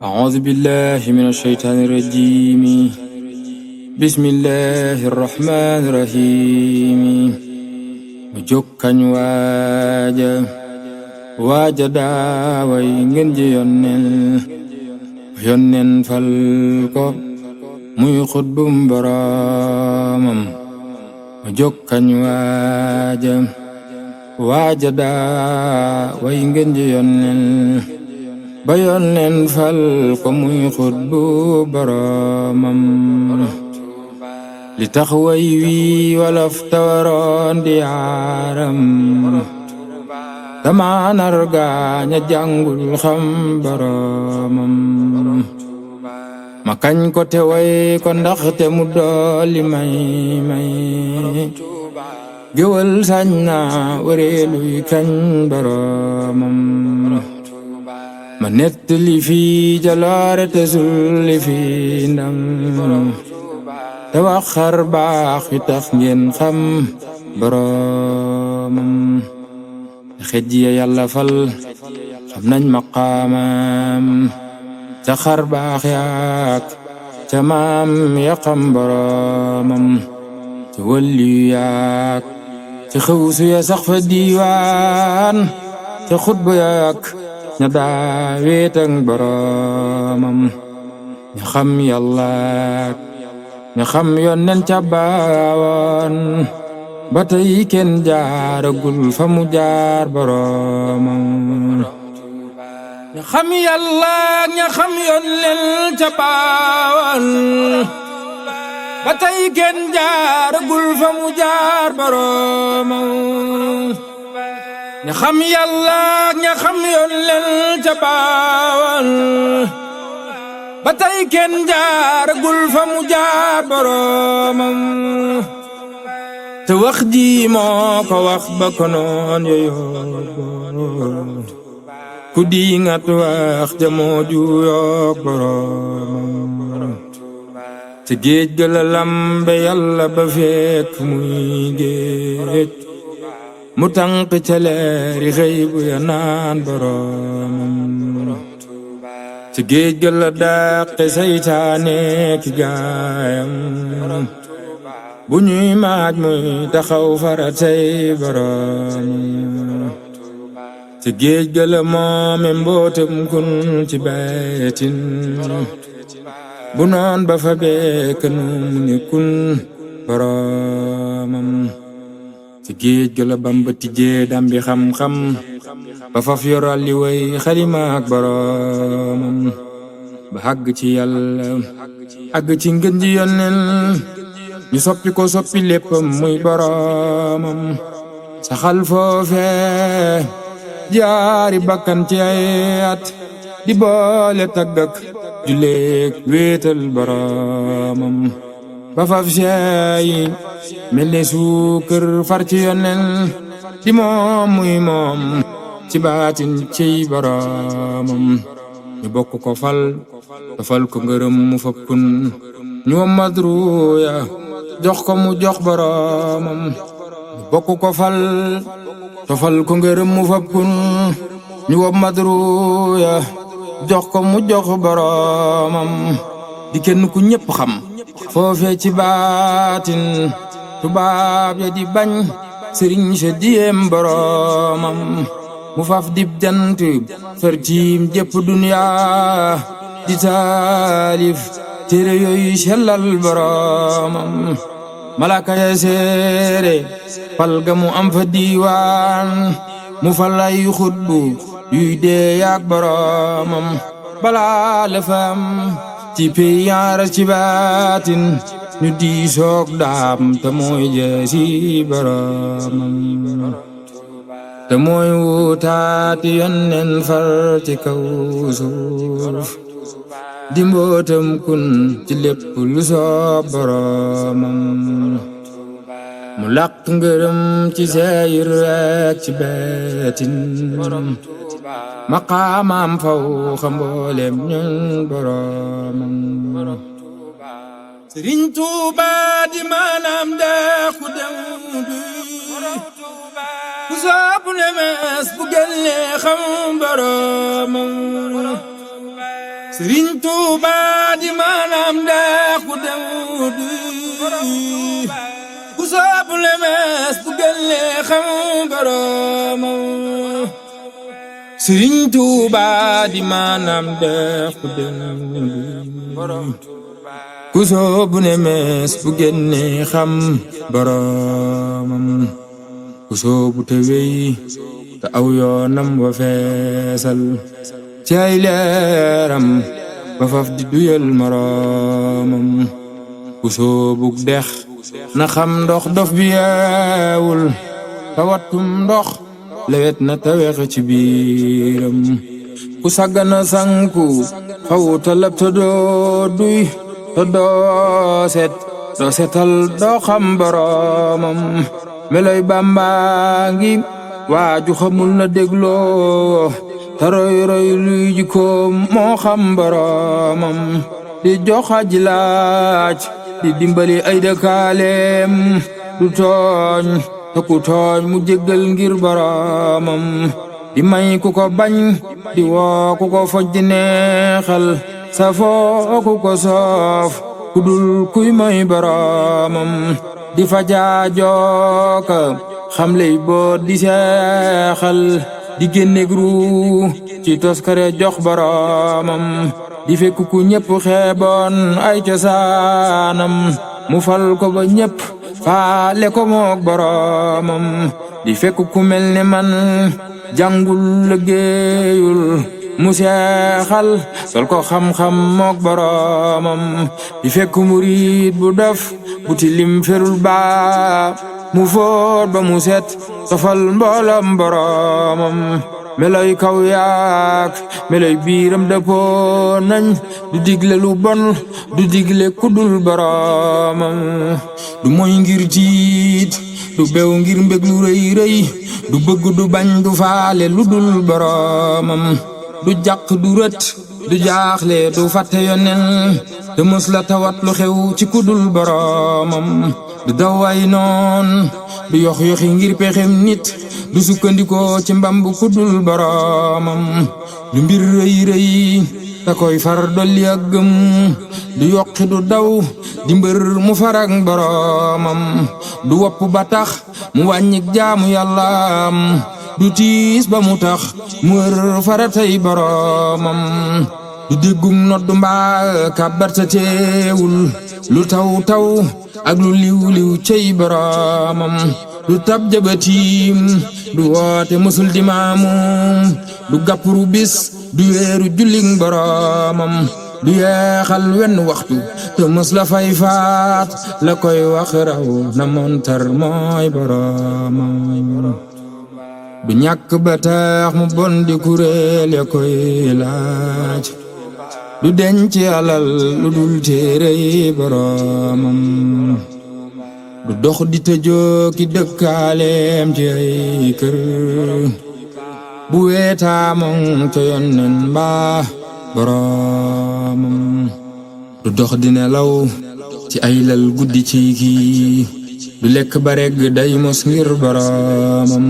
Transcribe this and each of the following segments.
أعوذ بالله من الشيطان الرجيم بسم الله الرحمن الرحيم jokkañ waaja daaway ngeen ji yonnen fal ko muy xutbum boroomam jokkañ waaja daaway ngeen ji ba yonnen fal ko muy xutbu boroomam li tax way wi wolof tawaroon di yaaram dama nargaaña jàngul xam boroomam ma kañ ko te way ko ndaxte mu dooli may géwël sañ na wareeluy kañ boroomam ma nettali fi jaloore te sulli fi ndam te wax xar baax yu tax ngeen xam boroomam xej ya yàlla fal xam nañ maqaamam ca xar baax yaak ca maam ya xam boroomam ca wëlliyu yaak ca xawsu ya sax fa diiwaan ca xutba yaak ña daa wéetang boroomam ña xam yàllaak ña xam yonnen ca baawoon ba tey kenn jaaragul fa mu jaar boroomam ña xam yàllaak ña xam yonnen ca baawoon ba tey kenn jaaragul fa mu jaar boroomam ña xam yàllaak ña xam yonnen ca baawoon ba tey kenn jaaragul fa mu jaar boroomam te wax ji moo ko wax ba ko noon yooyoog ku di ngat wax ja moo juyoog boroomam te géej ga la lambe yàlla ba fekk muy géej mu tànq ca leeri xëy bu ya naan boroomam ci géej ga la dàqe saytaane ki gaayam bu ñuy maaj muy taxaw faratay boroomam ci géej ga la moome mbootam kun ci baytin bu noon ba fa beek nu mu ne kun boroomam ci géej ga la Bamba tijjee dambi xam-xam ba faf yoral li way xalima ak boroomam ba àgg ci yàlla àgg ci ngën ji yonnen ñu soppi ko soppi léppam muy boroomam saxal foofe jaari bakkan ci ay at di boole taggak juleek wéetal boroomam ba faf seeyi mel ne suukër far ci yonnen di moom muy moom ci baatin ciy boroomam ñu bokk ko fal dafal ko ngërëm mu fakkun ñu wa madruya jox ko mu jox boroomam ñu bokk ko fal dafal ko ngërëm mu fakkun ñu wa madruya jox ko mu jox boroomam di kenn ku ñépp xam foofe ci baatin tubaab ya di bañ sëriñ sa diyem boroomam mu faf dib jant far tiim jëpp duniya di taalif téere yooyu sellal boroomam malaka ya seere fal ga mu am fa diiwaan mu fal ay xutbu yuy dee yaak boroomam balaa la fam ci pey yaara ci baatin ñu di soog daam te mooy jeesi boroomam te mooy wutaati yonnen far ci kaw suuf di mbootam kun ci lépp lu soob boroomam mu làq ngërëm ci seeyir rek ci beetin maqaamam faw xam mboolem ñun boroomam Sëriñ Tuuba di maanaam deexu dem bi ku soobu ne mees bu génnee xam boroomam Sëriñ Tuuba di maanaam deex bu dem ku soobu lemes bu gëlle xam boromam Sëriñ Tuuba di maanaam deex bu dem ku soobu lemes bu gëlle xam boromam ku soobu te wey te aw yoonam wa feesal ci ay leeram ba faf di duyal moroomam ku soobug dex na xam ndox dof bi yeewul tawattum ndox lewet na tawex ci biiram ku saggana sanku xaw talab te doo duy te doo setal doo xam boroomam meloy Bàmba ngi waaju xamul na dégloo taroy roy luy jikkoom moo xam boromam di jox aji laaj di dimbali ay dëkkaaleem du tooñ te ku tooñ mu jéggal ngir boromam di may ku ko bañ di woo ku ko foj di neexal safoo ku ko soof ku dul kuy moy boromam di fajaajooka xam lay boot di seexal di génneeg ru ci toskare jox boromam di fekk ku ñépp xeeboon ay cosaanam mu fal ko ba ñépp faale ko mook boromam di fekk ku mel ne man jàngul liggéeyul mu seexal sol ko xam-xam mook boromam di fekk murid bu def bu tilim ferul baa mu foot ba mu set sofal mboolam boromam meloy kaw yaak meloy biiram dëppoo nañ du digle lu bon du digle kudul boromam du moy ngir tiit du bew ngir mbég lu rëy rëy du bëgg du bañ du faale lu dul boromam du jàq du rët du jaaxle du fàtte yonen te mës la tawat lu xew ci kudul boromam du daway noon du yox-yoxi ngir pexem nit du sukkandikoo ci mbambu kudul boromam du mbir rëy rëy ta koy far dolli ak gëm du yokki du daw di mbër mu farak boromam du wopp ba tax mu wàññik jaamu yàllaam du tiis ba mu tax mu wër faratay boromam du déggum noddu mbaa kàbbar ta teewul lu taw taw ak lu liw liw cey boromam du tab jabatiim du woote musul di maamum du gàppuru bis du weeru julling boromam du yeexal wenn waxtu te mës la fay faat la koy wax raw na montar mooy boromam du ñàkk ba tax mu bon di kuréel ya koy laaj du denc alal lu dul téerey boromam du dox di tëjoo ki dëkkaaleem ci ay kër bu weetaamoŋ ca yonnen mbaa boromam du dox di nelaw ci ay lal guddi ci kii du lekk ba regg day mos ngir boromam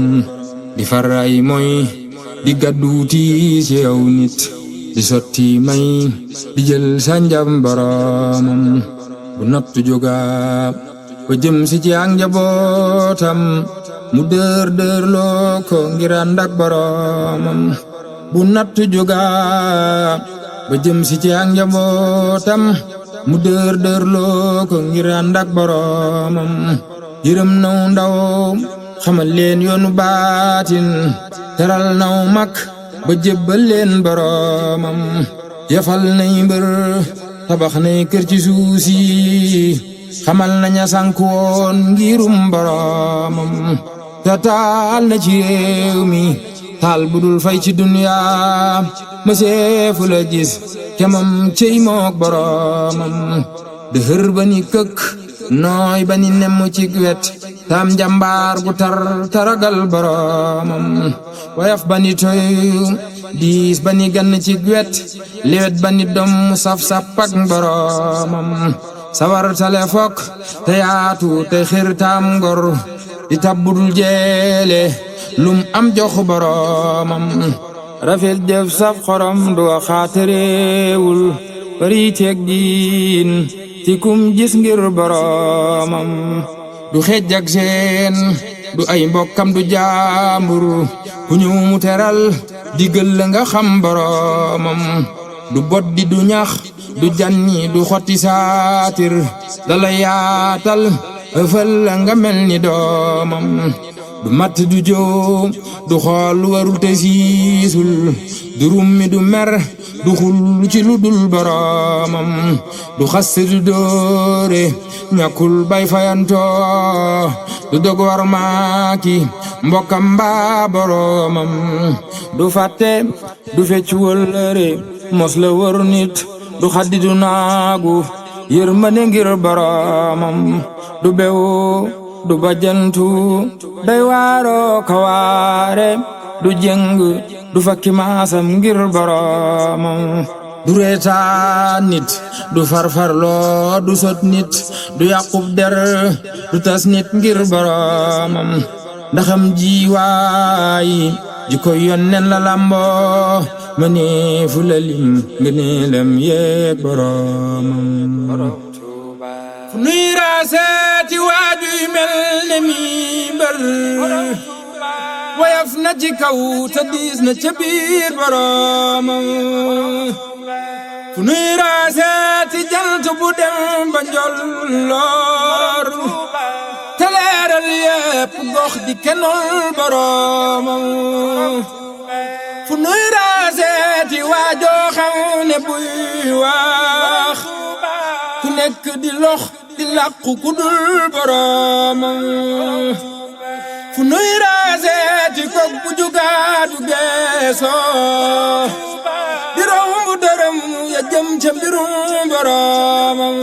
di far ay moy di gàdduuti ci yow nit di sotti may di jël sanjam boromam bu nattu jógaa ba jëm si ci ak njabootam mu dër loo ko ngir ànd ak boromam bu nattu jógaa ba jëm si ci ak njabootam mu dër loo ko ngir ànd ak boromam yërëm naw ndaw xamal leen yoonu baatin teral naw mag ba jébbal leen boromam yafal nay mbër tabax nay kër ci suusi xamal naña sanku woon ngirum boromam te taal na ci réew mi taal budul fay ci dunya mëseefu la gis kemam cey mook boromam dëhër ba ni këkk nooy ba ni nemm ci wet tam jàmbaar gu taragal boromam wayaf ba ni toy diis ba ni gann ci wet lewet ba ni dom saf-saf ak boromam sawar tale fokk te yaatu te xir tam ngor di tabbudul jeele lum am jox boromam rafet jëf saf xorom du waxaatereewul bari teeg diin ci kum gis ngir boromam du xejj ak seen du ay mbokkam du jaambur ku ñëw mu teral digal la nga xam boromam du boddi du ñax du janni du xotti saatir dala yaatal ëfal la nga mel ni doomam du matt du joo du xool lu warul te siisul du rummi du mer du xul ci lu dul boromam du xaste du doore ñàkkul bay fayantoo du dog war maaki mbokkam mbaa boromam du fàtte du fecc wëllëre mos la wër nit du xaddi du naagu yërmande ngir boromam du bewu du bajantu day waaroo kawaare du jëng du fakki maasam ngir boromam du reetaan nit du farfarloo du sot nit du yàqub der du tas nit ngir boromam ndaxam jiwaay ji ko yonnen la lamboo ma ne fu la lim ngëneelam yeeg boromam fu nuy raaseeti waaju yu mel ne mi mbër wayaf na ci kaw te diis na ca biir boromam fu nuy raaseeti jant bu dem ba njolloor te leeral yépp gox di kenol boromam fu nuy raaseeti waajoo xam ne buy wax ku nekk di lox di làqu ku dul boromam fu nuy raaseeti kok bu jugaadu geesoo di romb dërëm ya jëm ca mbirum boromam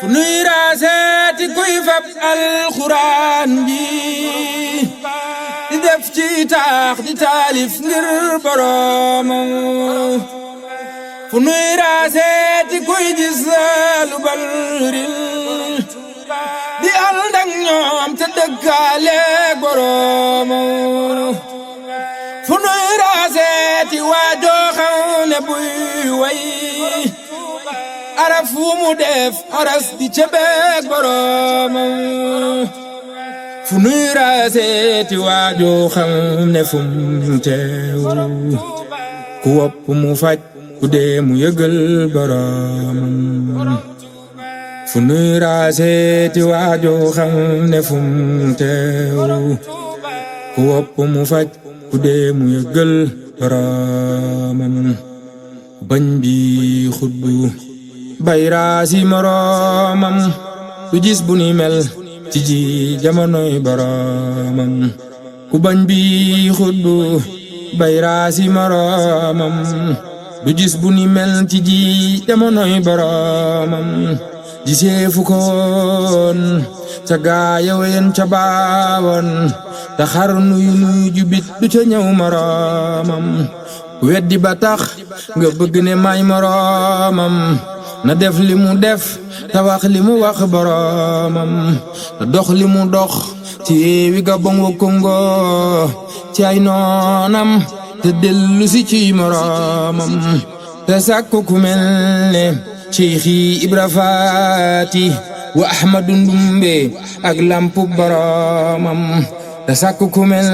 fu nuy raaseeti kuy fab alxuraan ji di def ci taax di taalif ngir boromam fu nuy raaseeti kuy gis lu balril di ànd ak ñoom te dëkkaale boromam fu nuy raaseeti waajoo xam ne buy way araf wu mu def aras di cebeeg boromam fu nuy raaseeti waajoo xam ne fu mu teew ku wopp mu faj ku dee mu yëgal boromam fu nuy raaseeti waajoo xam ne fu mu teew ku wopp mu faj ku dee mu yëgal boromam bañ bi xutbu bay raasi moromam du gis bu ni mel ci ji jamonoy boromam ku bañ bi xutbu bay raasi moromam du gis bu ni mel ci ji jamonoy boromam gisee fu ko woon ca gaaya weyen ca baawoon te xar nuy jubit du ca ñëw moromam weddi ba tax nga bëgg ne may moromam na def li mu def te wax li mu wax boromam te dox li mu dox ci wi Gabon wa Congo ci ay noonam te dellu si ci moromam te sàkku ku mel ne Cheikhi Ibra Faati wa Ahmadu Ndumbe ak lampu boromam te sàkku ku mel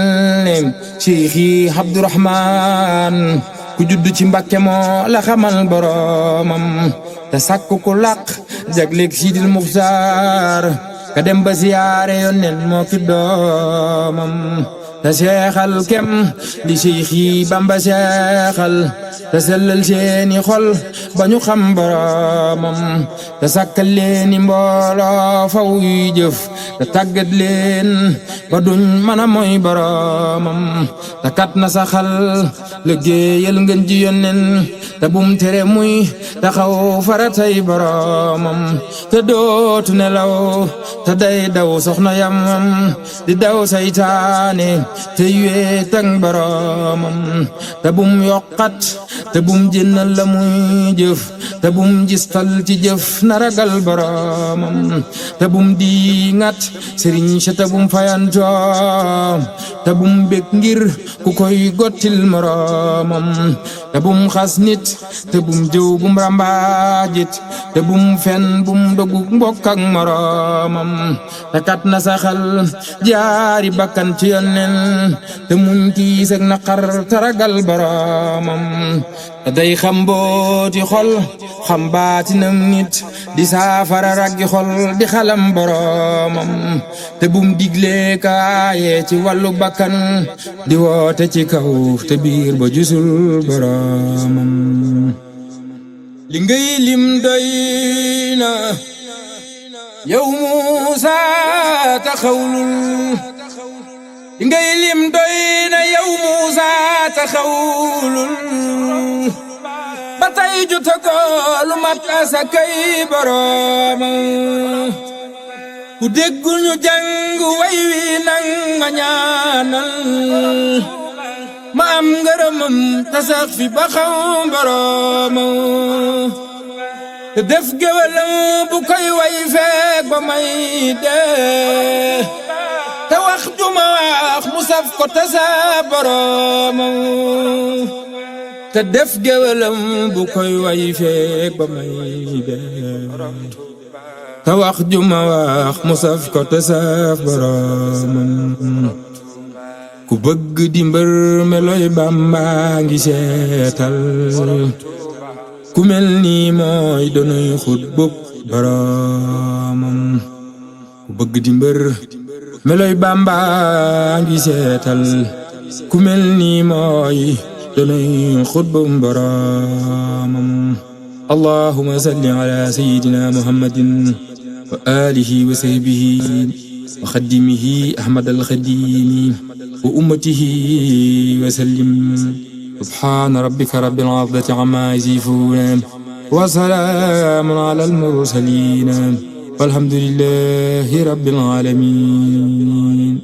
ne Cheikhi Abdurahman ku judd ci Mbàkke moo la xamal boromam te sàkku ku làq jagleeg Sidil Muxtaar ka dem ba siyaare Yónneen moo ki doomam te seexal kem di Cheikhi Bamba seexal te sellal seeni xol ba ñu xam boromam te sàkkal leeni mbooloo faw yuy jëf te tàggat leen ba duñ mën a mooy boromam te kat na saxal liggéeyal ngeen ji Yónneen te bum tere muy taxaw faratay boromam te dootu nelaw te day daw soxna yamam di daw saytaane te wéet ak boromam te bum yokkat te bum jënnal la muy jëf te bum gistal ci jëf na ragal boromam te bum di ngat sëriñ sa te bum fayantoo te bum bég ngir ku koy gottil moromam te bum xas nit te bum jëw bum rambaajit te bum fen bum dogu mbokk ak moromam te kat na saxal jaari bakkan ci yonnen te muñ tiis ak naqar te ragal boromam te day xam mbooti xol xam baatinam nit di saafara raggi xol di xalam boromam te bum digle kaaye ci wàllu bakkan di woote ci kaw te biir ba jusul boromam li ngay lim doy na yow Muusa taxawlul li ngay lim doy na yow Muusa taxawlul ba tey jotagoo lu mat asakay boroomam ku déggul ñu jàng way wi nang ma ñaanal ma am ngërëmam te sax fi ba xam boroomam te def géwalam bu koy way feek ba may dee te wax juma wax mu saf ko te sa boroomam te def géwalam bu koy way feek ba may dee te wax juma wax mu saf ko te saf boroomam ku bëgg di mbër meloy Bamba ngi seetal ku mel ni mooy donuy xut bub boroomam ku bëgg di mbër meloy Bamba ngi seetal ku mel ni mooy donuy xut bub boroomam allahumma salli ala sayyidina muhammadin wa alihi wa sahbihi wa xaddimihi ahmad al-xadimi wa ummatihi wa sallim subhaana rabbika rabbil izzati ammaa yasifuun wa salaamun alal mursaliin walhamdulillahi rabbil aalamiin.